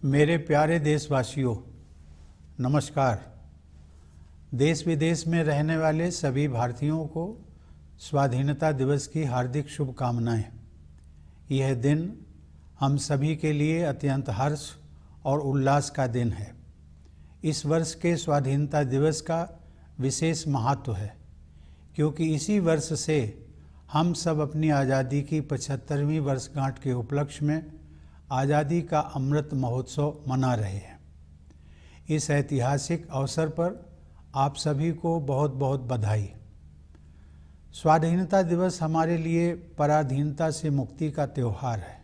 मेरे प्यारे देशवासियों, नमस्कार। देश विदेश में रहने वाले सभी भारतीयों को स्वाधीनता दिवस की हार्दिक शुभकामनाएं। यह दिन हम सभी के लिए अत्यंत हर्ष और उल्लास का दिन है। इस वर्ष के स्वाधीनता दिवस का विशेष महत्व है क्योंकि इसी वर्ष से हम सब अपनी आज़ादी की 75वीं वर्षगांठ के उपलक्ष्य में आज़ादी का अमृत महोत्सव मना रहे हैं। इस ऐतिहासिक अवसर पर आप सभी को बहुत बहुत बधाई। स्वाधीनता दिवस हमारे लिए पराधीनता से मुक्ति का त्यौहार है।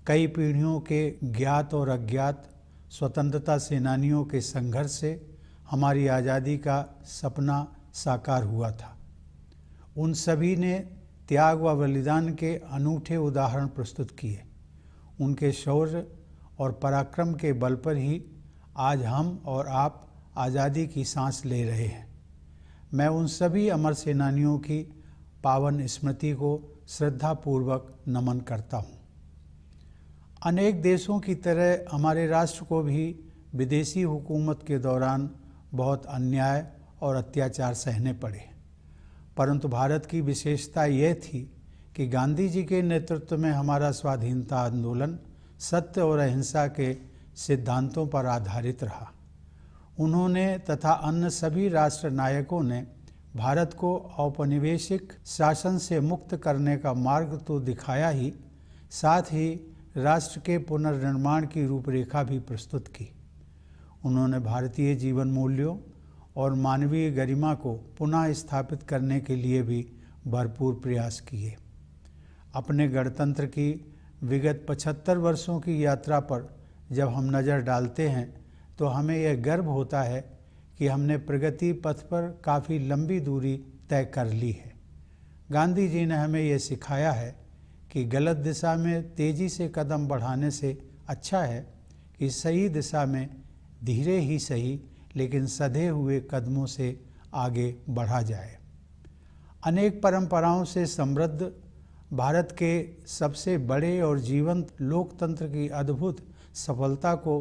कई पीढ़ियों के ज्ञात और अज्ञात स्वतंत्रता सेनानियों के संघर्ष से हमारी आज़ादी का सपना साकार हुआ था। उन सभी ने त्याग व बलिदान के अनूठे उदाहरण प्रस्तुत किए। उनके शौर्य और पराक्रम के बल पर ही आज हम और आप आज़ादी की सांस ले रहे हैं। मैं उन सभी अमर सेनानियों की पावन स्मृति को श्रद्धापूर्वक नमन करता हूँ। अनेक देशों की तरह हमारे राष्ट्र को भी विदेशी हुकूमत के दौरान बहुत अन्याय और अत्याचार सहने पड़े, परंतु भारत की विशेषता यह थी कि गांधी जी के नेतृत्व में हमारा स्वाधीनता आंदोलन सत्य और अहिंसा के सिद्धांतों पर आधारित रहा। उन्होंने तथा अन्य सभी राष्ट्र नायकों ने भारत को औपनिवेशिक शासन से मुक्त करने का मार्ग तो दिखाया ही, साथ ही राष्ट्र के पुनर्निर्माण की रूपरेखा भी प्रस्तुत की। उन्होंने भारतीय जीवन मूल्यों और मानवीय गरिमा को पुनः स्थापित करने के लिए भी भरपूर प्रयास किए। अपने गणतंत्र की विगत 75 वर्षों की यात्रा पर जब हम नज़र डालते हैं तो हमें यह गर्व होता है कि हमने प्रगति पथ पर काफ़ी लंबी दूरी तय कर ली है। गांधी जी ने हमें यह सिखाया है कि गलत दिशा में तेज़ी से कदम बढ़ाने से अच्छा है कि सही दिशा में धीरे ही सही लेकिन सधे हुए कदमों से आगे बढ़ा जाए। अनेक परंपराओं से समृद्ध भारत के सबसे बड़े और जीवंत लोकतंत्र की अद्भुत सफलता को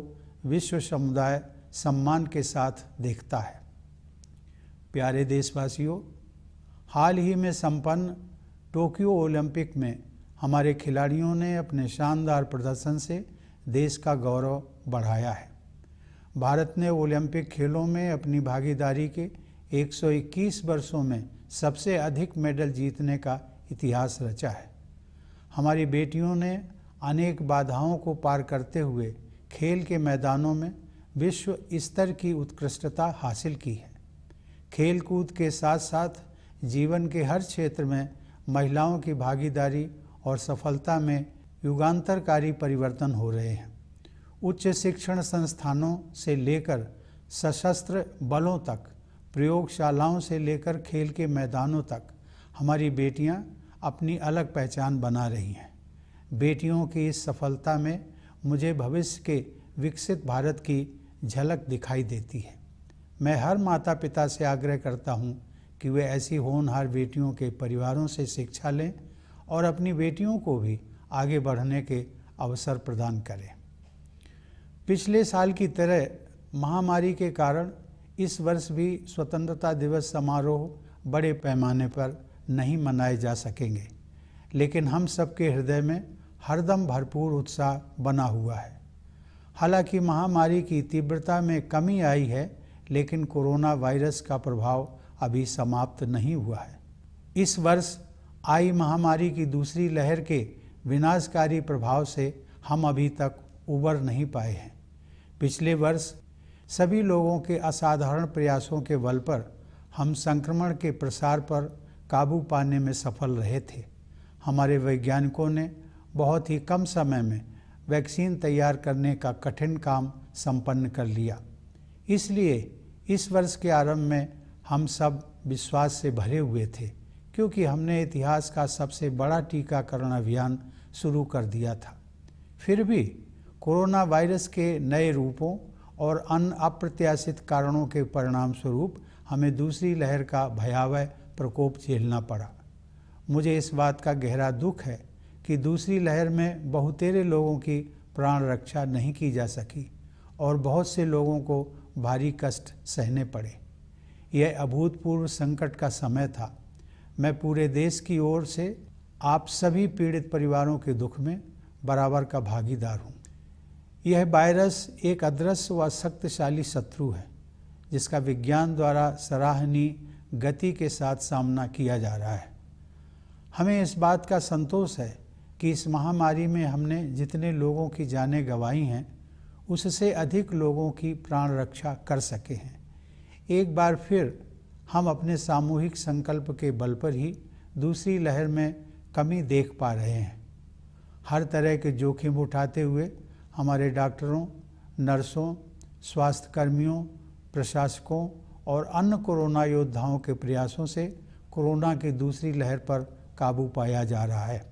विश्व समुदाय सम्मान के साथ देखता है। प्यारे देशवासियों, हाल ही में संपन्न टोक्यो ओलंपिक में हमारे खिलाड़ियों ने अपने शानदार प्रदर्शन से देश का गौरव बढ़ाया है। भारत ने ओलंपिक खेलों में अपनी भागीदारी के 121 वर्षों में सबसे अधिक मेडल जीतने का इतिहास रचा है। हमारी बेटियों ने अनेक बाधाओं को पार करते हुए खेल के मैदानों में विश्व स्तर की उत्कृष्टता हासिल की है। खेल कूद के साथ साथ जीवन के हर क्षेत्र में महिलाओं की भागीदारी और सफलता में युगांतरकारी परिवर्तन हो रहे हैं। उच्च शिक्षण संस्थानों से लेकर सशस्त्र बलों तक, प्रयोगशालाओं से लेकर खेल के मैदानों तक हमारी बेटियां अपनी अलग पहचान बना रही हैं। बेटियों की इस सफलता में मुझे भविष्य के विकसित भारत की झलक दिखाई देती है। मैं हर माता पिता से आग्रह करता हूं कि वे ऐसी होनहार बेटियों के परिवारों से शिक्षा लें और अपनी बेटियों को भी आगे बढ़ने के अवसर प्रदान करें। पिछले साल की तरह महामारी के कारण इस वर्ष भी स्वतंत्रता दिवस समारोह बड़े पैमाने पर नहीं मनाए जा सकेंगे, लेकिन हम सबके हृदय में हरदम भरपूर उत्साह बना हुआ है। हालांकि महामारी की तीव्रता में कमी आई है, लेकिन कोरोना वायरस का प्रभाव अभी समाप्त नहीं हुआ है। इस वर्ष आई महामारी की दूसरी लहर के विनाशकारी प्रभाव से हम अभी तक उबर नहीं पाए हैं। पिछले वर्ष सभी लोगों के असाधारण प्रयासों के बल पर हम संक्रमण के प्रसार पर काबू पाने में सफल रहे थे। हमारे वैज्ञानिकों ने बहुत ही कम समय में वैक्सीन तैयार करने का कठिन काम संपन्न कर लिया। इसलिए इस वर्ष के आरंभ में हम सब विश्वास से भरे हुए थे, क्योंकि हमने इतिहास का सबसे बड़ा टीकाकरण अभियान शुरू कर दिया था। फिर भी कोरोना वायरस के नए रूपों और अन्य अप्रत्याशित कारणों के परिणाम स्वरूप हमें दूसरी लहर का भयावह प्रकोप झेलना पड़ा। मुझे इस बात का गहरा दुख है कि दूसरी लहर में बहुतेरे लोगों की प्राण रक्षा नहीं की जा सकी और बहुत से लोगों को भारी कष्ट सहने पड़े। यह अभूतपूर्व संकट का समय था। मैं पूरे देश की ओर से आप सभी पीड़ित परिवारों के दुख में बराबर का भागीदार हूँ। यह वायरस एक अदृश्य व शक्तिशाली शत्रु है जिसका विज्ञान द्वारा सराहनीय गति के साथ सामना किया जा रहा है। हमें इस बात का संतोष है कि इस महामारी में हमने जितने लोगों की जानें गंवाई हैं उससे अधिक लोगों की प्राण रक्षा कर सके हैं। एक बार फिर हम अपने सामूहिक संकल्प के बल पर ही दूसरी लहर में कमी देख पा रहे हैं। हर तरह के जोखिम उठाते हुए हमारे डॉक्टरों, नर्सों, स्वास्थ्यकर्मियों, प्रशासकों और अन्य कोरोना योद्धाओं के प्रयासों से कोरोना की दूसरी लहर पर काबू पाया जा रहा है।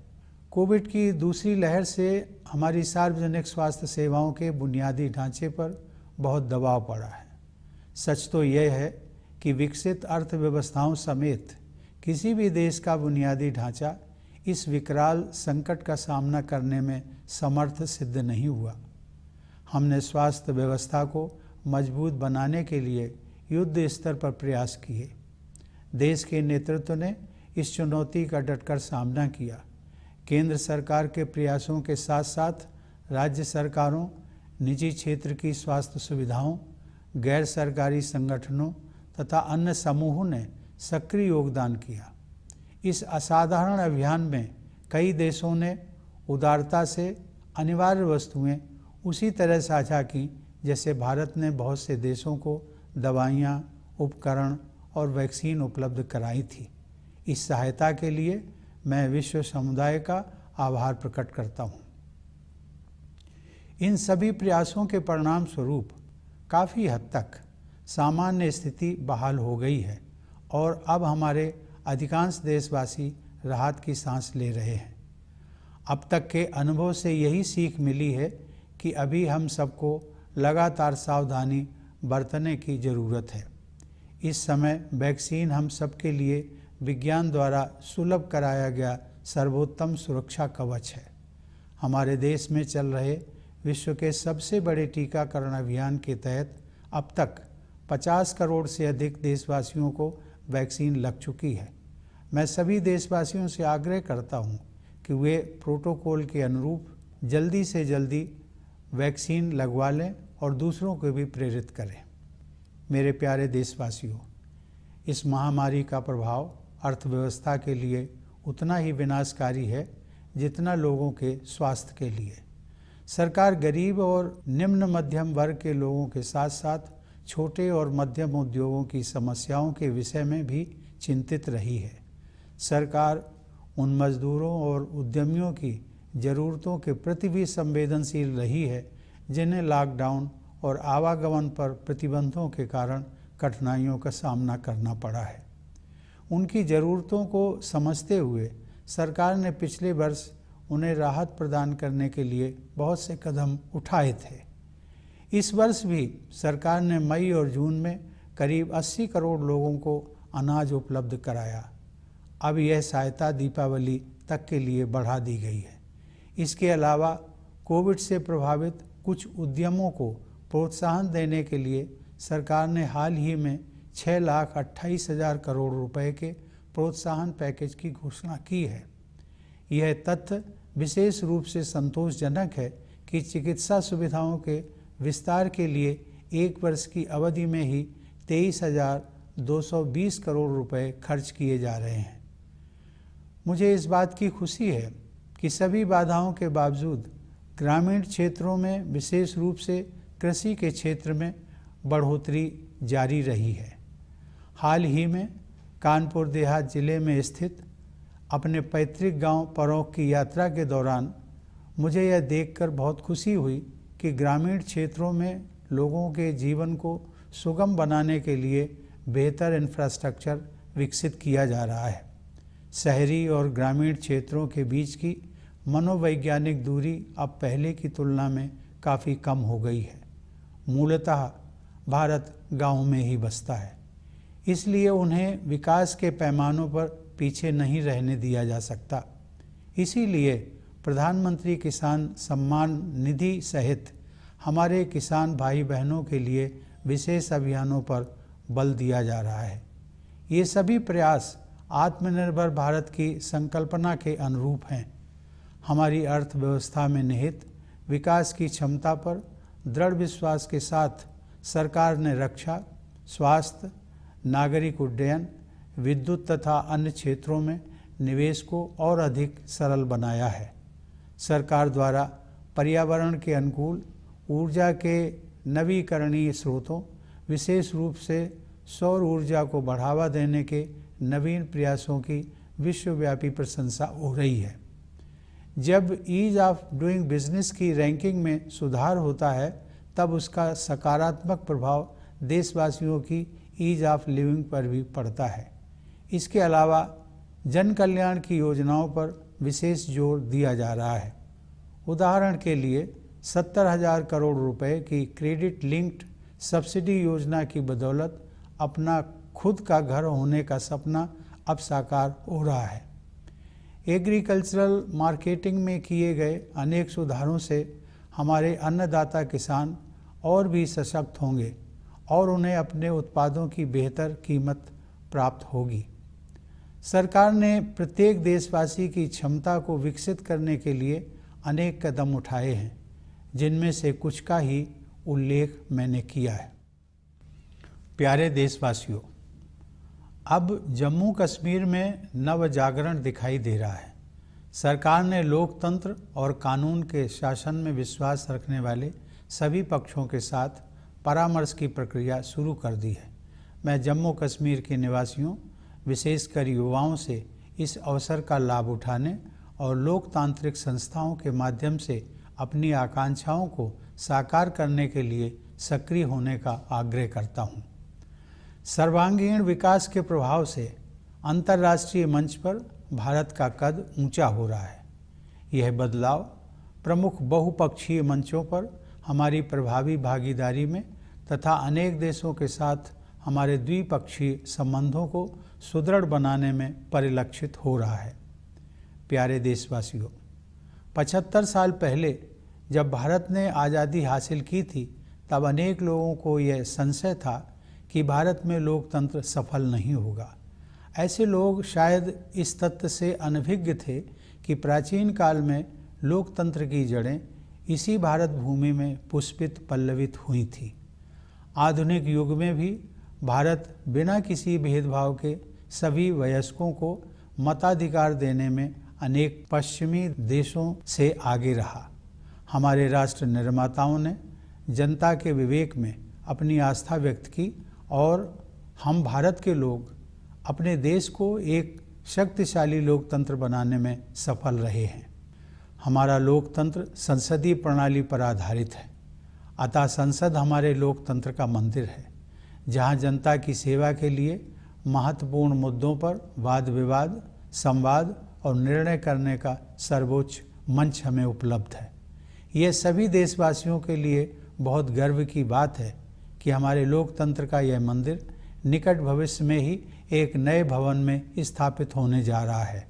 कोविड की दूसरी लहर से हमारी सार्वजनिक स्वास्थ्य सेवाओं के बुनियादी ढांचे पर बहुत दबाव पड़ा है। सच तो यह है कि विकसित अर्थव्यवस्थाओं समेत किसी भी देश का बुनियादी ढांचा इस विकराल संकट का सामना करने में समर्थ सिद्ध नहीं हुआ। हमने स्वास्थ्य व्यवस्था को मजबूत बनाने के लिए युद्ध स्तर पर प्रयास किए। देश के नेतृत्व ने इस चुनौती का डटकर सामना किया। केंद्र सरकार के प्रयासों के साथ साथ राज्य सरकारों, निजी क्षेत्र की स्वास्थ्य सुविधाओं, गैर सरकारी संगठनों तथा अन्य समूहों ने सक्रिय योगदान किया। इस असाधारण अभियान में कई देशों ने उदारता से अनिवार्य वस्तुएं उसी तरह साझा की जैसे भारत ने बहुत से देशों को दवाइयाँ, उपकरण और वैक्सीन उपलब्ध कराई थी। इस सहायता के लिए मैं विश्व समुदाय का आभार प्रकट करता हूँ। इन सभी प्रयासों के परिणाम स्वरूप काफ़ी हद तक सामान्य स्थिति बहाल हो गई है और अब हमारे अधिकांश देशवासी राहत की सांस ले रहे हैं। अब तक के अनुभव से यही सीख मिली है कि अभी हम सबको लगातार सावधानी बरतने की ज़रूरत है। इस समय वैक्सीन हम सबके लिए विज्ञान द्वारा सुलभ कराया गया सर्वोत्तम सुरक्षा कवच है। हमारे देश में चल रहे विश्व के सबसे बड़े टीकाकरण अभियान के तहत अब तक 50 करोड़ से अधिक देशवासियों को वैक्सीन लग चुकी है। मैं सभी देशवासियों से आग्रह करता हूं कि वे प्रोटोकॉल के अनुरूप जल्दी से जल्दी वैक्सीन लगवा लें और दूसरों को भी प्रेरित करें। मेरे प्यारे देशवासियों, इस महामारी का प्रभाव अर्थव्यवस्था के लिए उतना ही विनाशकारी है जितना लोगों के स्वास्थ्य के लिए। सरकार गरीब और निम्न मध्यम वर्ग के लोगों के साथ साथ छोटे और मध्यम उद्योगों की समस्याओं के विषय में भी चिंतित रही है। सरकार उन मजदूरों और उद्यमियों की ज़रूरतों के प्रति भी संवेदनशील रही है जिन्हें लॉकडाउन और आवागमन पर प्रतिबंधों के कारण कठिनाइयों का सामना करना पड़ा है। उनकी ज़रूरतों को समझते हुए सरकार ने पिछले वर्ष उन्हें राहत प्रदान करने के लिए बहुत से कदम उठाए थे। इस वर्ष भी सरकार ने मई और जून में करीब 80 करोड़ लोगों को अनाज उपलब्ध कराया। अब यह सहायता दीपावली तक के लिए बढ़ा दी गई है। इसके अलावा कोविड से प्रभावित कुछ उद्यमों को प्रोत्साहन देने के लिए सरकार ने हाल ही में 6,28,000 करोड़ रुपए के प्रोत्साहन पैकेज की घोषणा की है। यह तथ्य विशेष रूप से संतोषजनक है कि चिकित्सा सुविधाओं के विस्तार के लिए एक वर्ष की अवधि में ही 23,220 करोड़ रुपए खर्च किए जा रहे हैं। मुझे इस बात की खुशी है कि सभी बाधाओं के बावजूद ग्रामीण क्षेत्रों में विशेष रूप से कृषि के क्षेत्र में बढ़ोतरी जारी रही है। हाल ही में कानपुर देहात जिले में स्थित अपने पैतृक गांव परौख की यात्रा के दौरान मुझे यह देखकर बहुत खुशी हुई कि ग्रामीण क्षेत्रों में लोगों के जीवन को सुगम बनाने के लिए बेहतर इंफ्रास्ट्रक्चर विकसित किया जा रहा है। शहरी और ग्रामीण क्षेत्रों के बीच की मनोवैज्ञानिक दूरी अब पहले की तुलना में काफ़ी कम हो गई है। मूलतः भारत गाँव में ही बसता है, इसलिए उन्हें विकास के पैमानों पर पीछे नहीं रहने दिया जा सकता। इसीलिए प्रधानमंत्री किसान सम्मान निधि सहित हमारे किसान भाई बहनों के लिए विशेष अभियानों पर बल दिया जा रहा है। ये सभी प्रयास आत्मनिर्भर भारत की संकल्पना के अनुरूप हैं। हमारी अर्थव्यवस्था में निहित विकास की क्षमता पर दृढ़ विश्वास के साथ सरकार ने रक्षा, स्वास्थ्य, नागरिक उड्डयन, विद्युत तथा अन्य क्षेत्रों में निवेश को और अधिक सरल बनाया है। सरकार द्वारा पर्यावरण के अनुकूल ऊर्जा के नवीकरणीय स्रोतों, विशेष रूप से सौर ऊर्जा को बढ़ावा देने के नवीन प्रयासों की विश्वव्यापी प्रशंसा हो रही है। जब ईज ऑफ डूइंग बिजनेस की रैंकिंग में सुधार होता है तब उसका सकारात्मक प्रभाव देशवासियों की ईज ऑफ लिविंग पर भी पड़ता है। इसके अलावा जन कल्याण की योजनाओं पर विशेष जोर दिया जा रहा है। उदाहरण के लिए 70,000 करोड़ रुपए की क्रेडिट लिंक्ड सब्सिडी योजना की बदौलत अपना खुद का घर होने का सपना अब साकार हो रहा है। एग्रीकल्चरल मार्केटिंग में किए गए अनेक सुधारों से हमारे अन्नदाता किसान और भी सशक्त होंगे और उन्हें अपने उत्पादों की बेहतर कीमत प्राप्त होगी। सरकार ने प्रत्येक देशवासी की क्षमता को विकसित करने के लिए अनेक कदम उठाए हैं, जिनमें से कुछ का ही उल्लेख मैंने किया है। प्यारे देशवासियों, अब जम्मू कश्मीर में नव जागरण दिखाई दे रहा है। सरकार ने लोकतंत्र और कानून के शासन में विश्वास रखने वाले सभी पक्षों के साथ परामर्श की प्रक्रिया शुरू कर दी है। मैं जम्मू कश्मीर के निवासियों, विशेषकर युवाओं से इस अवसर का लाभ उठाने और लोकतांत्रिक संस्थाओं के माध्यम से अपनी आकांक्षाओं को साकार करने के लिए सक्रिय होने का आग्रह करता हूँ। सर्वांगीण विकास के प्रभाव से अंतर्राष्ट्रीय मंच पर भारत का कद ऊंचा हो रहा है। यह बदलाव प्रमुख बहुपक्षीय मंचों पर हमारी प्रभावी भागीदारी में तथा अनेक देशों के साथ हमारे द्विपक्षीय संबंधों को सुदृढ़ बनाने में परिलक्षित हो रहा है। प्यारे देशवासियों, 75 साल पहले जब भारत ने आज़ादी हासिल की थी तब अनेक लोगों को यह संशय था कि भारत में लोकतंत्र सफल नहीं होगा। ऐसे लोग शायद इस तथ्य से अनभिज्ञ थे कि प्राचीन काल में लोकतंत्र की जड़ें इसी भारत भूमि में पुष्पित पल्लवित हुई थी। आधुनिक युग में भी भारत बिना किसी भेदभाव के सभी वयस्कों को मताधिकार देने में अनेक पश्चिमी देशों से आगे रहा। हमारे राष्ट्र निर्माताओं ने जनता के विवेक में अपनी आस्था व्यक्त की और हम भारत के लोग अपने देश को एक शक्तिशाली लोकतंत्र बनाने में सफल रहे हैं। हमारा लोकतंत्र संसदीय प्रणाली पर आधारित है, अतः संसद हमारे लोकतंत्र का मंदिर है, जहां जनता की सेवा के लिए महत्वपूर्ण मुद्दों पर वाद विवाद, संवाद और निर्णय करने का सर्वोच्च मंच हमें उपलब्ध है। यह सभी देशवासियों के लिए बहुत गर्व की बात है कि हमारे लोकतंत्र का यह मंदिर निकट भविष्य में ही एक नए भवन में स्थापित होने जा रहा है।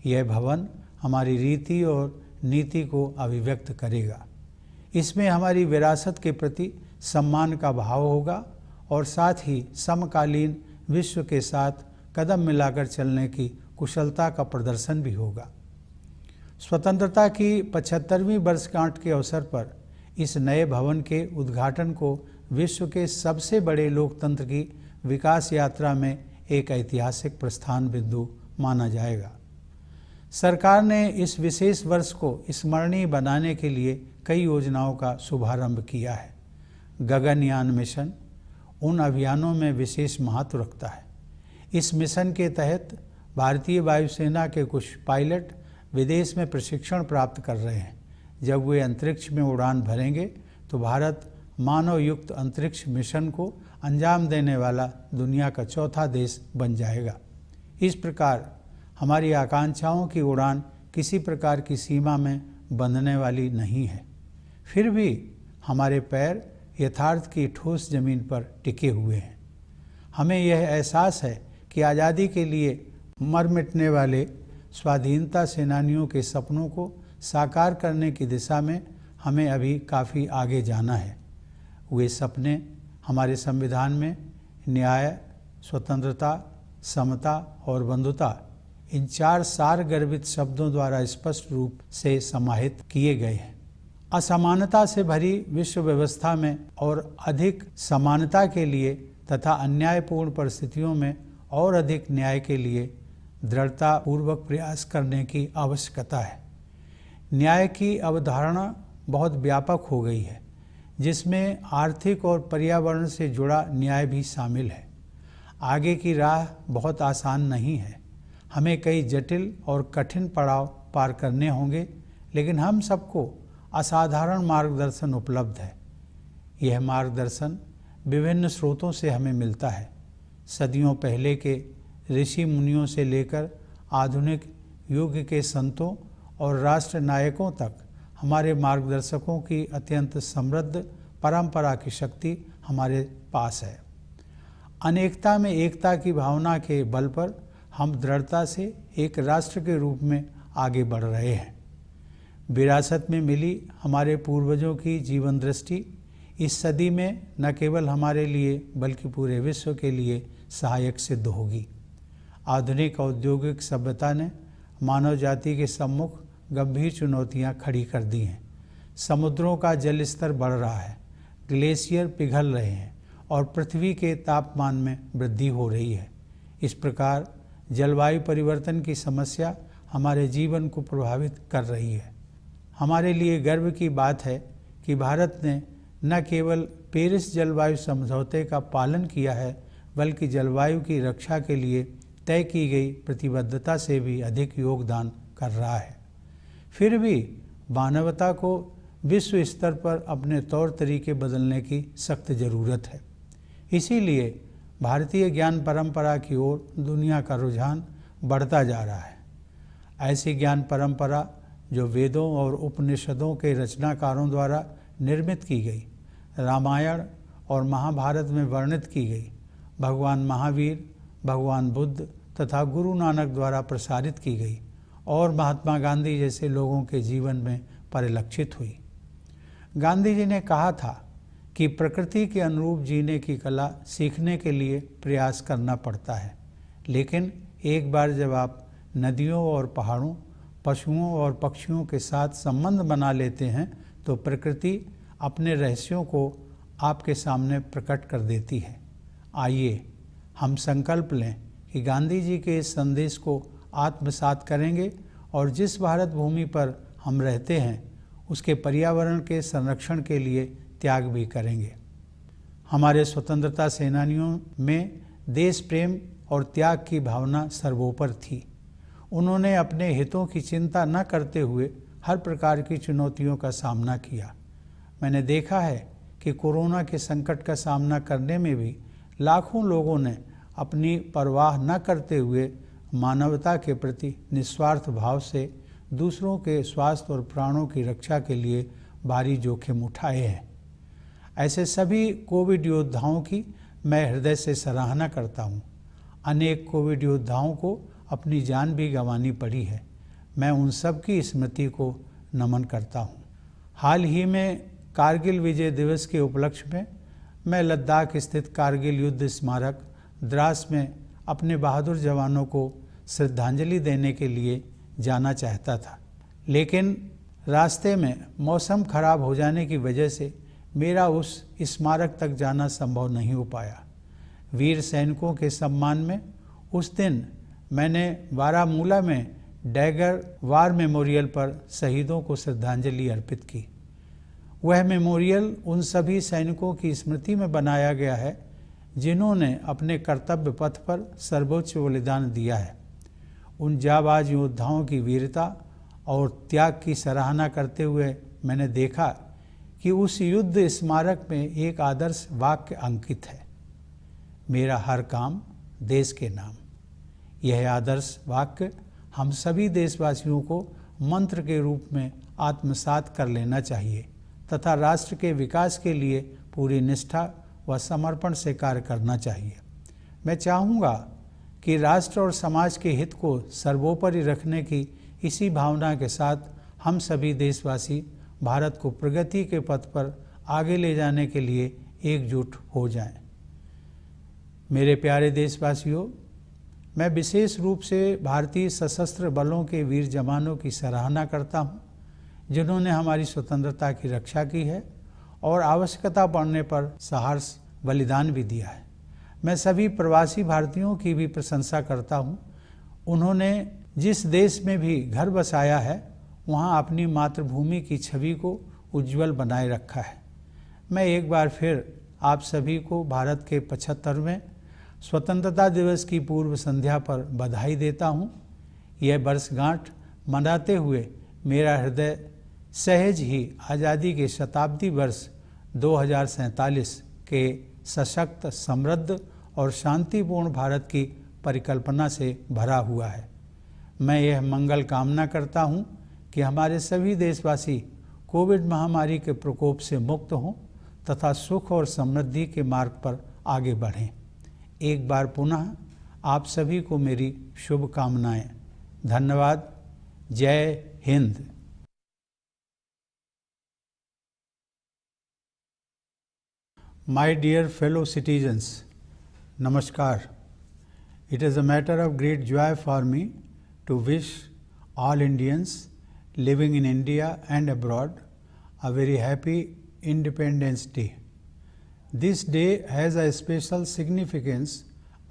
यह भवन हमारी रीति और नीति को अभिव्यक्त करेगा। इसमें हमारी विरासत के प्रति सम्मान का भाव होगा और साथ ही समकालीन विश्व के साथ कदम मिलाकर चलने की कुशलता का प्रदर्शन भी होगा। स्वतंत्रता की 75वीं वर्षगांठ के अवसर पर इस नए भवन के उद्घाटन को विश्व के सबसे बड़े लोकतंत्र की विकास यात्रा में एक ऐतिहासिक प्रस्थान बिंदु माना जाएगा। सरकार ने इस विशेष वर्ष को स्मरणीय बनाने के लिए कई योजनाओं का शुभारंभ किया है। गगनयान मिशन उन अभियानों में विशेष महत्व रखता है। इस मिशन के तहत भारतीय वायुसेना के कुछ पायलट विदेश में प्रशिक्षण प्राप्त कर रहे हैं। जब वे अंतरिक्ष में उड़ान भरेंगे तो भारत मानव युक्त अंतरिक्ष मिशन को अंजाम देने वाला दुनिया का चौथा देश बन जाएगा। इस प्रकार हमारी आकांक्षाओं की उड़ान किसी प्रकार की सीमा में बंधने वाली नहीं है। फिर भी हमारे पैर यथार्थ की ठोस जमीन पर टिके हुए हैं। हमें यह एहसास है कि आज़ादी के लिए मर मिटने वाले स्वाधीनता सेनानियों के सपनों को साकार करने की दिशा में हमें अभी काफ़ी आगे जाना है। वे सपने हमारे संविधान में न्याय, स्वतंत्रता, समता और बंधुता, इन 4 सार गर्भित शब्दों द्वारा स्पष्ट रूप से समाहित किए गए हैं। असमानता से भरी विश्व व्यवस्था में और अधिक समानता के लिए तथा अन्यायपूर्ण परिस्थितियों में और अधिक न्याय के लिए दृढ़तापूर्वक प्रयास करने की आवश्यकता है। न्याय की अवधारणा बहुत व्यापक हो गई है, जिसमें आर्थिक और पर्यावरण से जुड़ा न्याय भी शामिल है। आगे की राह बहुत आसान नहीं है, हमें कई जटिल और कठिन पड़ाव पार करने होंगे, लेकिन हम सबको असाधारण मार्गदर्शन उपलब्ध है। यह मार्गदर्शन विभिन्न स्रोतों से हमें मिलता है। सदियों पहले के ऋषि मुनियों से लेकर आधुनिक युग के संतों और राष्ट्र नायकों तक हमारे मार्गदर्शकों की अत्यंत समृद्ध परंपरा की शक्ति हमारे पास है। अनेकता में एकता की भावना के बल पर हम दृढ़ता से एक राष्ट्र के रूप में आगे बढ़ रहे हैं। विरासत में मिली हमारे पूर्वजों की जीवन दृष्टि इस सदी में न केवल हमारे लिए बल्कि पूरे विश्व के लिए सहायक सिद्ध होगी। आधुनिक औद्योगिक सभ्यता ने मानव जाति के सम्मुख गंभीर चुनौतियां खड़ी कर दी हैं। समुद्रों का जल स्तर बढ़ रहा है, ग्लेशियर पिघल रहे हैं और पृथ्वी के तापमान में वृद्धि हो रही है। इस प्रकार जलवायु परिवर्तन की समस्या हमारे जीवन को प्रभावित कर रही है। हमारे लिए गर्व की बात है कि भारत ने न केवल पेरिस जलवायु समझौते का पालन किया है, बल्कि जलवायु की रक्षा के लिए तय की गई प्रतिबद्धता से भी अधिक योगदान कर रहा है। फिर भी मानवता को विश्व स्तर पर अपने तौर तरीके बदलने की सख्त ज़रूरत है। इसीलिए भारतीय ज्ञान परंपरा की ओर दुनिया का रुझान बढ़ता जा रहा है। ऐसी ज्ञान परंपरा जो वेदों और उपनिषदों के रचनाकारों द्वारा निर्मित की गई, रामायण और महाभारत में वर्णित की गई, भगवान महावीर, भगवान बुद्ध तथा गुरु नानक द्वारा प्रसारित की गई और महात्मा गांधी जैसे लोगों के जीवन में परिलक्षित हुई। गांधी जी ने कहा था कि प्रकृति के अनुरूप जीने की कला सीखने के लिए प्रयास करना पड़ता है, लेकिन एक बार जब आप नदियों और पहाड़ों, पशुओं और पक्षियों के साथ संबंध बना लेते हैं तो प्रकृति अपने रहस्यों को आपके सामने प्रकट कर देती है। आइए हम संकल्प लें कि गांधी जी के इस संदेश को आत्मसात करेंगे और जिस भारत भूमि पर हम रहते हैं उसके पर्यावरण के संरक्षण के लिए त्याग भी करेंगे। हमारे स्वतंत्रता सेनानियों में देश प्रेम और त्याग की भावना सर्वोपरि थी। उन्होंने अपने हितों की चिंता न करते हुए हर प्रकार की चुनौतियों का सामना किया। मैंने देखा है कि कोरोना के संकट का सामना करने में भी लाखों लोगों ने अपनी परवाह न करते हुए मानवता के प्रति निस्वार्थ भाव से दूसरों के स्वास्थ्य और प्राणों की रक्षा के लिए भारी जोखिम उठाए हैं। ऐसे सभी कोविड योद्धाओं की मैं हृदय से सराहना करता हूँ। अनेक कोविड योद्धाओं को अपनी जान भी गंवानी पड़ी है। मैं उन सब की स्मृति को नमन करता हूँ। हाल ही में कारगिल विजय दिवस के उपलक्ष्य में मैं लद्दाख स्थित कारगिल युद्ध स्मारक द्रास में अपने बहादुर जवानों को श्रद्धांजलि देने के लिए जाना चाहता था, लेकिन रास्ते में मौसम खराब हो जाने की वजह से मेरा उस स्मारक तक जाना संभव नहीं हो पाया। वीर सैनिकों के सम्मान में उस दिन मैंने बारामूला में डैगर वार मेमोरियल पर शहीदों को श्रद्धांजलि अर्पित की। वह मेमोरियल उन सभी सैनिकों की स्मृति में बनाया गया है जिन्होंने अपने कर्तव्य पथ पर सर्वोच्च बलिदान दिया है। उन जाबाज योद्धाओं की वीरता और त्याग की सराहना करते हुए मैंने देखा कि उस युद्ध स्मारक में एक आदर्श वाक्य अंकित है, मेरा हर काम देश के नाम। यह आदर्श वाक्य हम सभी देशवासियों को मंत्र के रूप में आत्मसात कर लेना चाहिए तथा राष्ट्र के विकास के लिए पूरी निष्ठा व समर्पण से कार्य करना चाहिए। मैं चाहूँगा कि राष्ट्र और समाज के हित को सर्वोपरि रखने की इसी भावना के साथ हम सभी देशवासी भारत को प्रगति के पथ पर आगे ले जाने के लिए एकजुट हो जाएं। मेरे प्यारे देशवासियों, मैं विशेष रूप से भारतीय सशस्त्र बलों के वीर जवानों की सराहना करता हूं, जिन्होंने हमारी स्वतंत्रता की रक्षा की है और आवश्यकता पड़ने पर साहस बलिदान भी दिया है। मैं सभी प्रवासी भारतीयों की भी प्रशंसा करता हूं। उन्होंने जिस देश में भी घर बसाया है, वहां अपनी मातृभूमि की छवि को उज्जवल बनाए रखा है। मैं एक बार फिर आप सभी को भारत के 75वें स्वतंत्रता दिवस की पूर्व संध्या पर बधाई देता हूं। यह वर्षगांठ मनाते हुए मेरा हृदय सहज ही आज़ादी के शताब्दी वर्ष 2047 के सशक्त, समृद्ध और शांतिपूर्ण भारत की परिकल्पना से भरा हुआ है। मैं यह मंगल कामना करता हूं कि हमारे सभी देशवासी कोविड महामारी के प्रकोप से मुक्त हों तथा सुख और समृद्धि के मार्ग पर आगे बढ़ें। एक बार पुनः आप सभी को मेरी शुभकामनाएं। धन्यवाद। जय Hind. My dear fellow citizens, Namaskar. It is a matter of great joy for me to wish all Indians living in India and abroad a very happy Independence Day. This day has a special significance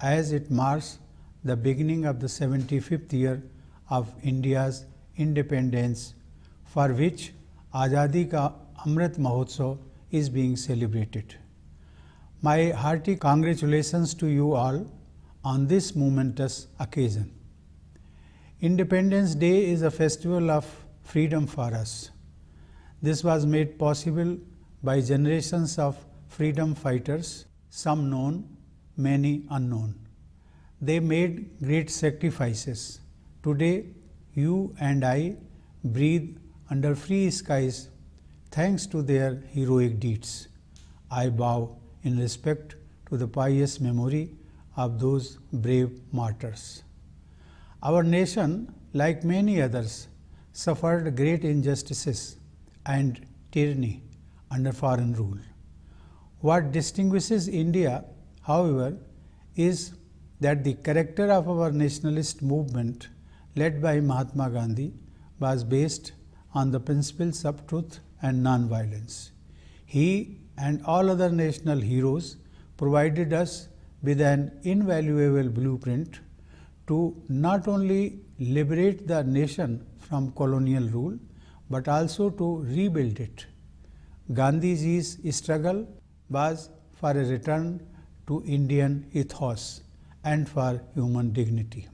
as it marks the beginning of the 75th year of India's independence, for which Azadi Ka Amrit Mahotsav is being celebrated. My hearty congratulations to you all on this momentous occasion. Independence Day is a festival of freedom for us. This was made possible by generations of freedom fighters, some known, many unknown. They made great sacrifices. Today, you and I breathe under free skies thanks to their heroic deeds. I bow in respect to the pious memory of those brave martyrs. Our nation, like many others, suffered great injustices and tyranny under foreign rule. What distinguishes India, however, is that the character of our nationalist movement led by Mahatma Gandhi was based on the principles of truth and non-violence. He and all other national heroes provided us with an invaluable blueprint to not only liberate the nation from colonial rule but also to rebuild it. Gandhiji's struggle was for a return to Indian ethos and for human dignity.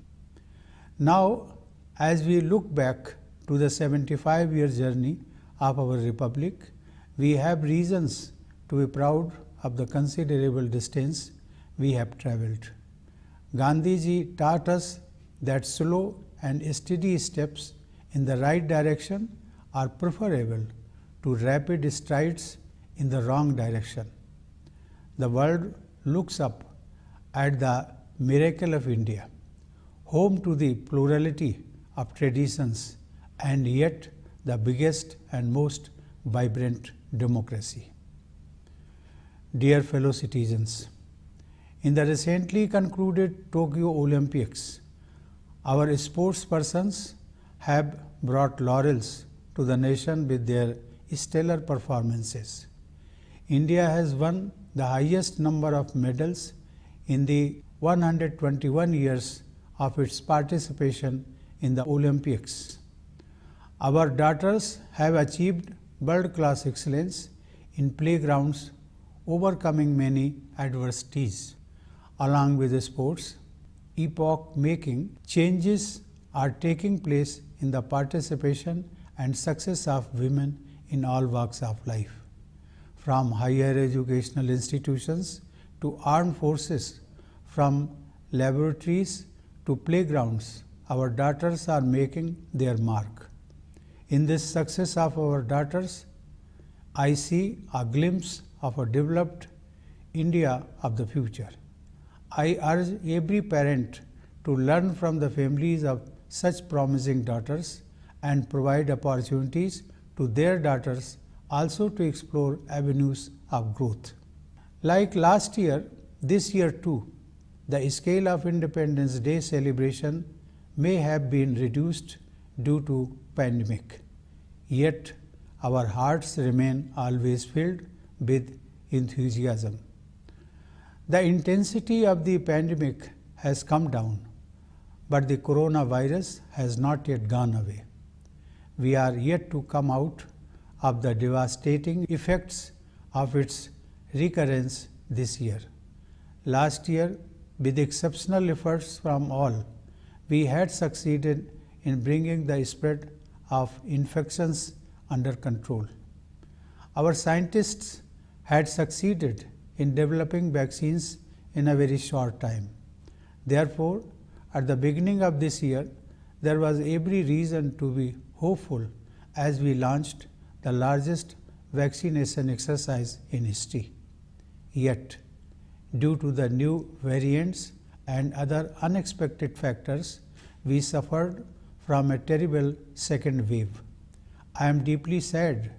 Now, as we look back to the 75-year journey of our republic, we have reasons to be proud of the considerable distance we have travelled. Gandhiji taught us that slow and steady steps in the right direction are preferable to rapid strides in the wrong direction. The world looks up at the miracle of India, home to the plurality of traditions and yet the biggest and most vibrant democracy. Dear fellow citizens, in the recently concluded Tokyo Olympics, our sportspersons have brought laurels to the nation with their stellar performances. India has won the highest number of medals in the 121 years of its participation in the Olympics. Our daughters have achieved world-class excellence in playgrounds, overcoming many adversities. Along with the sports, epoch-making changes are taking place in the participation and success of women in all walks of life. From higher educational institutions to armed forces, from laboratories to playgrounds, our daughters are making their mark. In this success of our daughters, I see a glimpse of a developed India of the future. I urge every parent to learn from the families of such promising daughters and provide opportunities to their daughters also to explore avenues of growth. Like last year, this year too, the scale of Independence Day celebration may have been reduced due to pandemic. Yet, our hearts remain always filled with enthusiasm. The intensity of the pandemic has come down, but the coronavirus has not yet gone away. We are yet to come out of the devastating effects of its recurrence this year. Last year, with exceptional efforts from all, we had succeeded in bringing the spread of infections under control. Our scientists had succeeded in developing vaccines in a very short time. Therefore, at the beginning of this year, there was every reason to be hopeful as we launched the largest vaccination exercise in history. Yet, due to the new variants and other unexpected factors, we suffered from a terrible second wave. I am deeply sad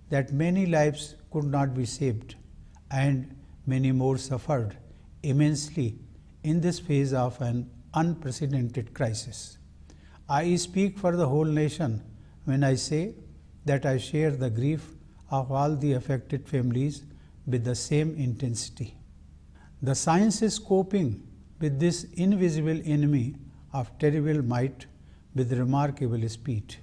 that many lives could not be saved and many more suffered immensely in this phase of an unprecedented crisis. I speak for the whole nation when I say that I share the grief of all the affected families with the same intensity. The science is coping with this invisible enemy of terrible might with remarkable speed.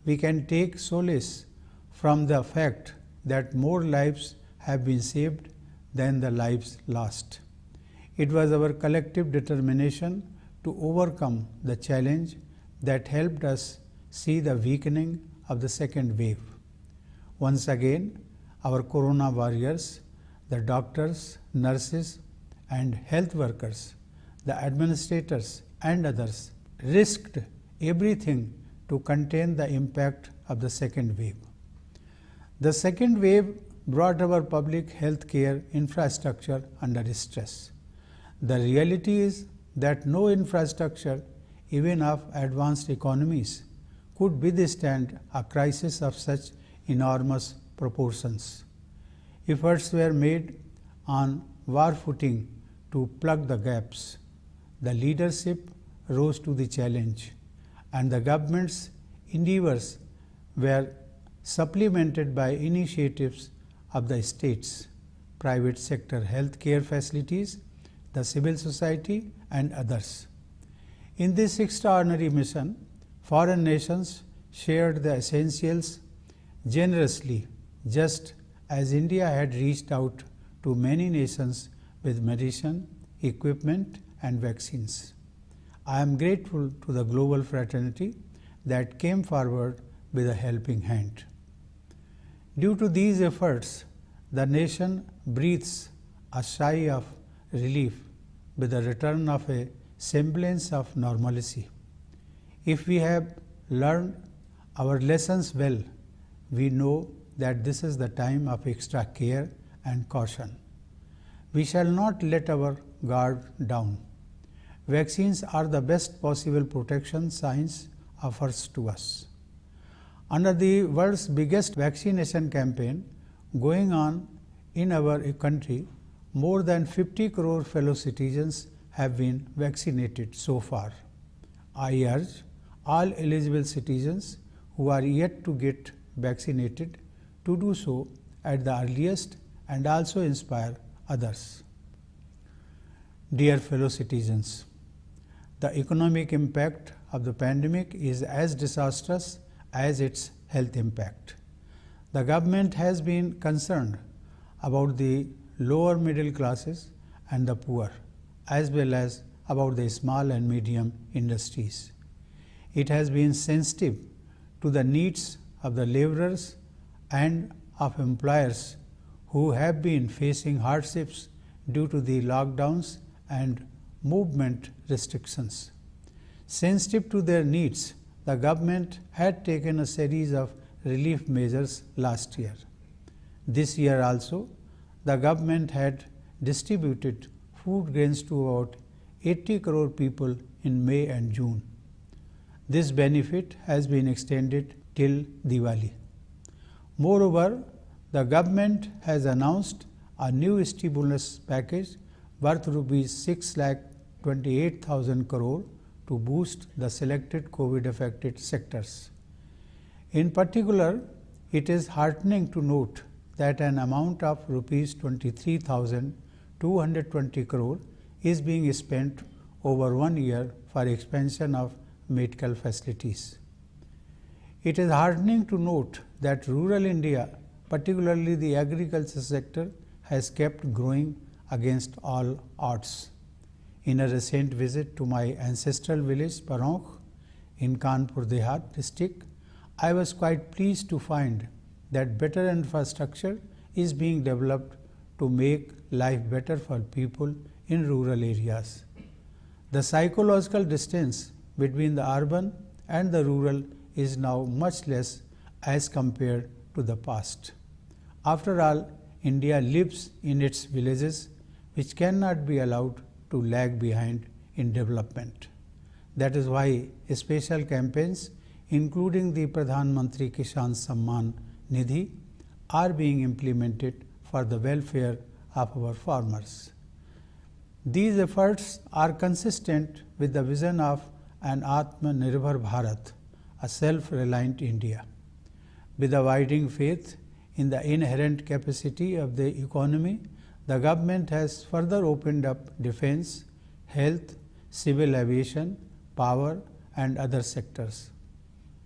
We can take solace from the fact that more lives have been saved than the lives lost. It was our collective determination to overcome the challenge that helped us see the weakening of the second wave. Once again, our corona warriors, the doctors, nurses, and health workers, the administrators, and others risked everything to contain the impact of the second wave. The second wave brought our public health care infrastructure under stress. The reality is that no infrastructure, even of advanced economies, could withstand a crisis of such enormous proportions. Efforts were made on war footing to plug the gaps. The leadership rose to the challenge, and the government's endeavors were supplemented by initiatives of the states, private sector health care facilities, the civil society, and others. In this extraordinary mission, foreign nations shared the essentials generously, just as India had reached out to many nations with medicine, equipment, and vaccines. I am grateful to the global fraternity that came forward with a helping hand. Due to these efforts, the nation breathes a sigh of relief with the return of a semblance of normalcy. If we have learned our lessons well, we know that this is the time of extra care and caution. We shall not let our guard down. Vaccines are the best possible protection science offers to us. Under the world's biggest vaccination campaign going on in our country, more than 50 crore fellow citizens have been vaccinated so far. I urge all eligible citizens who are yet to get vaccinated to do so at the earliest and also inspire others. Dear fellow citizens, the economic impact of the pandemic is as disastrous as its health impact. The government has been concerned about the lower middle classes and the poor, as well as about the small and medium industries. It has been sensitive to the needs of the laborers and of employers who have been facing hardships due to the lockdowns and movement restrictions. Sensitive to their needs, the government had taken a series of relief measures last year. This year also, the government had distributed food grains to about 80 crore people in May and June. This benefit has been extended till Diwali. Moreover, the government has announced a new stimulus package worth Rs 6,28,000 crore to boost the selected COVID-affected sectors. In particular, it is heartening to note that an amount of Rs 23,220 crore is being spent over 1 year for expansion of medical facilities. It is heartening to note that rural India, particularly the agriculture sector, has kept growing against all odds. In a recent visit to my ancestral village Paronk in Kanpur Dehat district, I was quite pleased to find that better infrastructure is being developed to make life better for people in rural areas. The psychological distance between the urban and the rural is now much less as compared to the past. After all, India lives in its villages, which cannot be allowed to lag behind in development. That is why special campaigns, including the Pradhan Mantri Kisan Samman Nidhi, are being implemented for the welfare of our farmers. These efforts are consistent with the vision of an Atmanirbhar Bharat, a self-reliant India. With abiding faith in the inherent capacity of the economy, the government has further opened up defense, health, civil aviation, power and other sectors.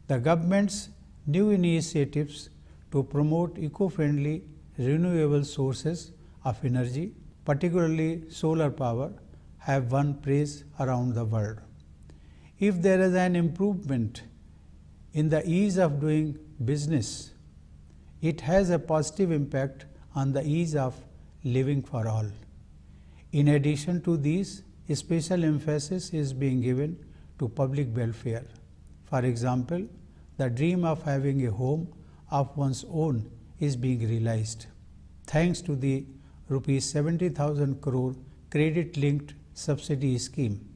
The government's new initiatives to promote eco-friendly renewable sources of energy, particularly solar power, have won praise around the world. If there is an improvement in the ease of doing business, it has a positive impact on the ease of living for all. In addition to these, special emphasis is being given to public welfare. For example, the dream of having a home of one's own is being realized, thanks to the Rs 70,000 crore credit-linked subsidy scheme.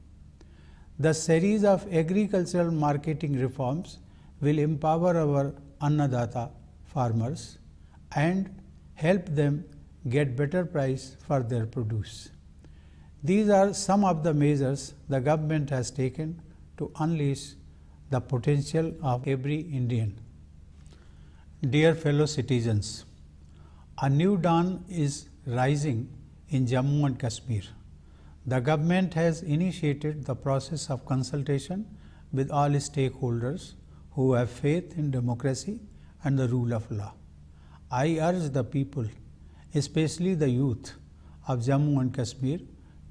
The series of agricultural marketing reforms will empower our Annadata farmers and help them get better price for their produce. These are some of the measures the government has taken to unleash the potential of every Indian. Dear fellow citizens, a new dawn is rising in Jammu and Kashmir. The government has initiated the process of consultation with all stakeholders who have faith in democracy and the rule of law. I urge the people, especially the youth of Jammu and Kashmir,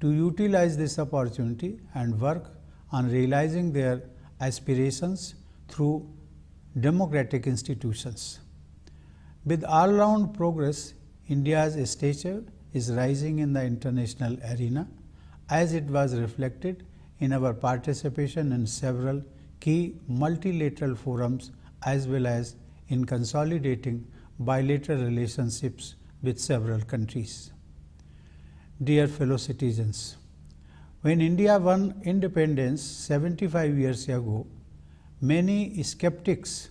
to utilize this opportunity and work on realizing their aspirations through democratic institutions. With all-round progress, India's stature is rising in the international arena, as it was reflected in our participation in several key multilateral forums as well as in consolidating bilateral relationships with several countries. Dear fellow citizens, when India won independence 75 years ago, many skeptics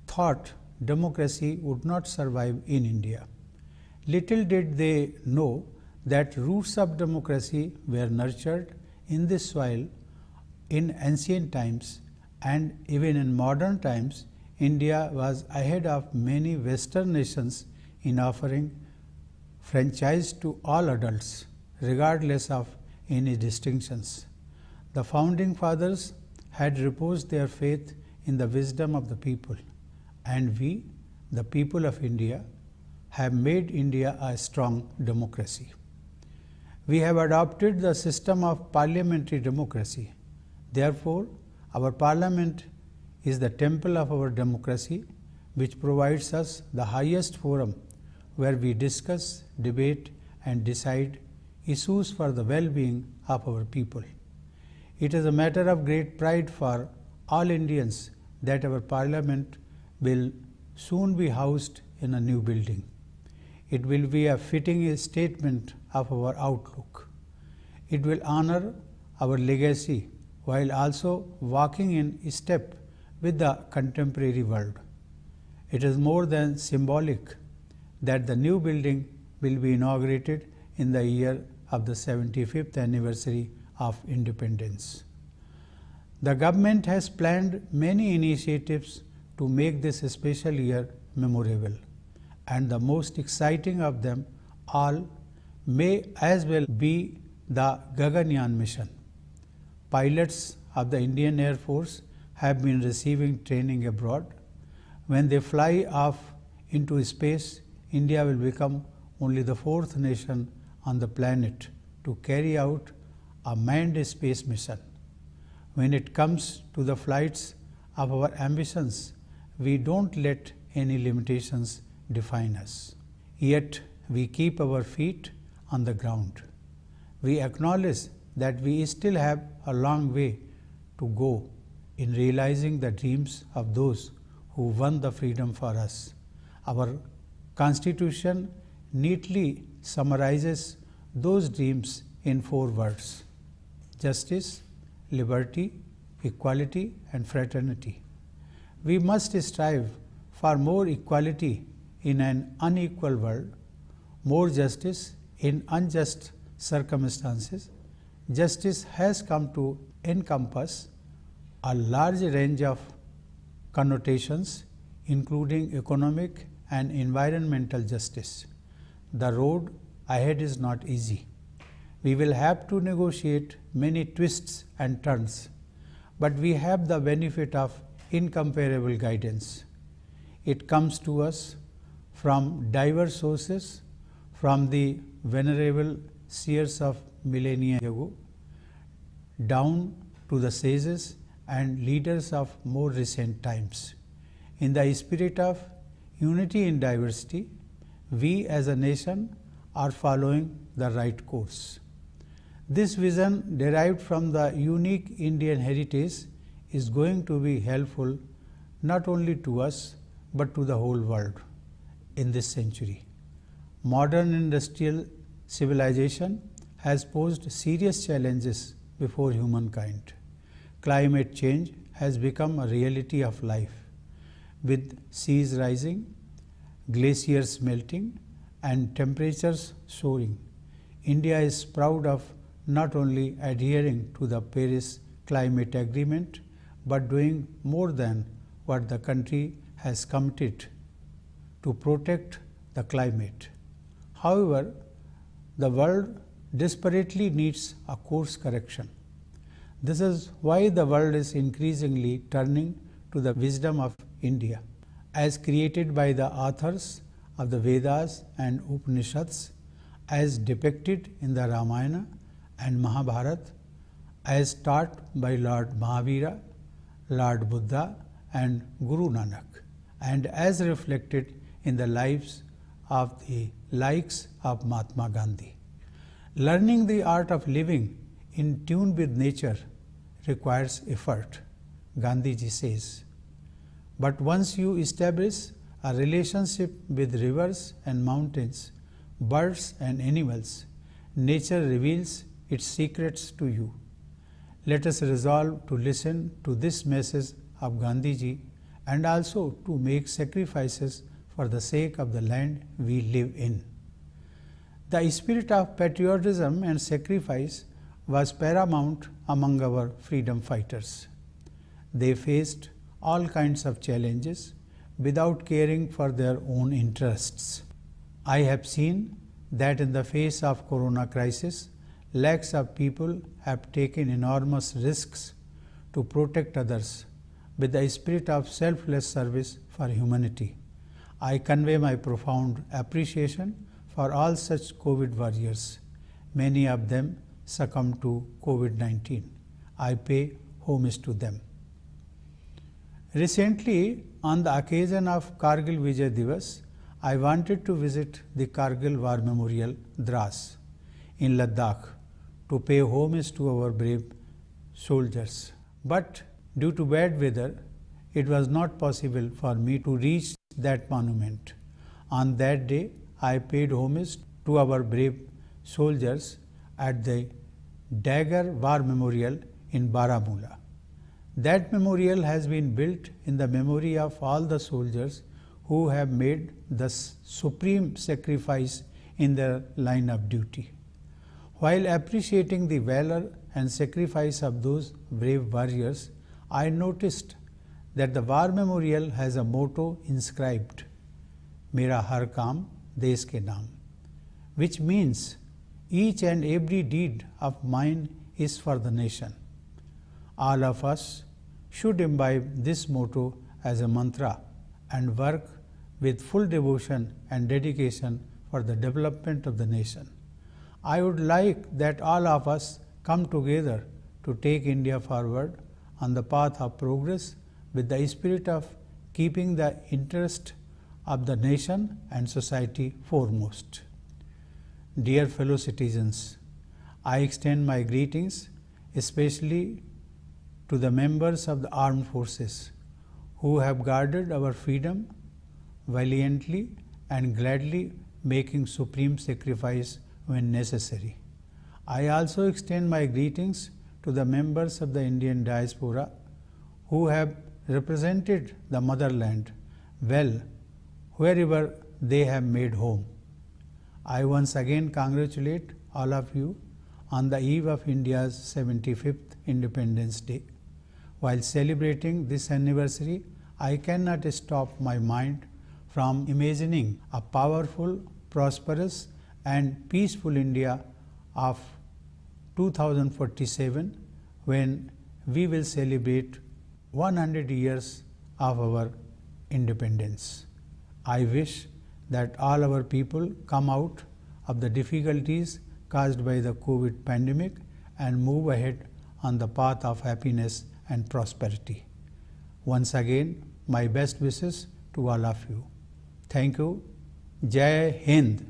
thought democracy would not survive in India. Little did they know that roots of democracy were nurtured in this soil in ancient times, and even in modern times, India was ahead of many Western nations in offering franchise to all adults, regardless of any distinctions. The founding fathers had reposed their faith in the wisdom of the people, and we, the people of India, have made India a strong democracy. We have adopted the system of parliamentary democracy. Therefore, our parliament is the temple of our democracy, which provides us the highest forum where we discuss, debate and decide issues for the well-being of our people. It is a matter of great pride for all Indians that our parliament will soon be housed in a new building. It will be a fitting statement of our outlook. It will honor our legacy while also walking in step with the contemporary world. It is more than symbolic that the new building will be inaugurated in the year of the 75th anniversary of independence. The government has planned many initiatives to make this special year memorable, and the most exciting of them all may as well be the Gaganyaan mission. Pilots of the Indian Air Force have been receiving training abroad. When they fly off into space, India will become only the fourth nation on the planet to carry out a manned space mission. When it comes to the flights of our ambitions, we don't let any limitations define us. Yet we keep our feet on the ground. We acknowledge that we still have a long way to go in realizing the dreams of those who won the freedom for us. Our Constitution neatly summarizes those dreams in 4 words: justice, liberty, equality, and fraternity. We must strive for more equality in an unequal world, more justice in unjust circumstances. Justice has come to encompass a large range of connotations, including economic and environmental justice. The road ahead is not easy. We will have to negotiate many twists and turns, but we have the benefit of incomparable guidance. It comes to us from diverse sources, from the venerable seers of millennia ago, down to the sages and leaders of more recent times. In the spirit of unity in diversity, we as a nation are following the right course. This vision, derived from the unique Indian heritage, is going to be helpful not only to us but to the whole world in this century. Modern industrial civilization has posed serious challenges before humankind. Climate change has become a reality of life. With seas rising, glaciers melting, and temperatures soaring, India is proud of not only adhering to the Paris Climate Agreement, but doing more than what the country has committed to protect the climate. However, the world desperately needs a course correction. This is why the world is increasingly turning to the wisdom of India, as created by the authors of the Vedas and Upanishads, as depicted in the Ramayana and Mahabharata, as taught by Lord Mahavira, Lord Buddha, and Guru Nanak, and as reflected in the lives of the likes of Mahatma Gandhi. Learning the art of living in tune with nature requires effort, Gandhiji says. But once you establish a relationship with rivers and mountains, birds and animals, nature reveals its secrets to you. Let us resolve to listen to this message of Gandhiji and also to make sacrifices for the sake of the land we live in. The spirit of patriotism and sacrifice was paramount among our freedom fighters. They faced all kinds of challenges without caring for their own interests. I have seen that in the face of corona crisis, lakhs of people have taken enormous risks to protect others with the spirit of selfless service for humanity. I convey my profound appreciation for all such COVID warriors. Many of them succumbed to COVID-19. I pay homage to them. Recently, on the occasion of Kargil Vijay Divas, I wanted to visit the Kargil War Memorial, Dras, in Ladakh, to pay homage to our brave soldiers. But due to bad weather, it was not possible for me to reach that monument. On that day, I paid homage to our brave soldiers at the Dagger War Memorial in Baramulla. That memorial has been built in the memory of all the soldiers who have made the supreme sacrifice in their line of duty. While appreciating the valor and sacrifice of those brave warriors, I noticed that the war memorial has a motto inscribed, "Mera har kaam desh ke naam," which means each and every deed of mine is for the nation. All of us should imbibe this motto as a mantra and work with full devotion and dedication for the development of the nation. I would like that all of us come together to take India forward on the path of progress with the spirit of keeping the interest of the nation and society foremost. Dear fellow citizens, I extend my greetings especially to the members of the armed forces who have guarded our freedom valiantly and gladly, making supreme sacrifice when necessary. I also extend my greetings to the members of the Indian diaspora who have represented the motherland well wherever they have made home. I once again congratulate all of you on the eve of India's 75th Independence Day. While celebrating this anniversary, I cannot stop my mind from imagining a powerful, prosperous and peaceful India of 2047 when we will celebrate 100 years of our independence. I wish that all our people come out of the difficulties caused by the COVID pandemic and move ahead on the path of happiness and prosperity. Once again, my best wishes to all of you. Thank you. Jai Hind.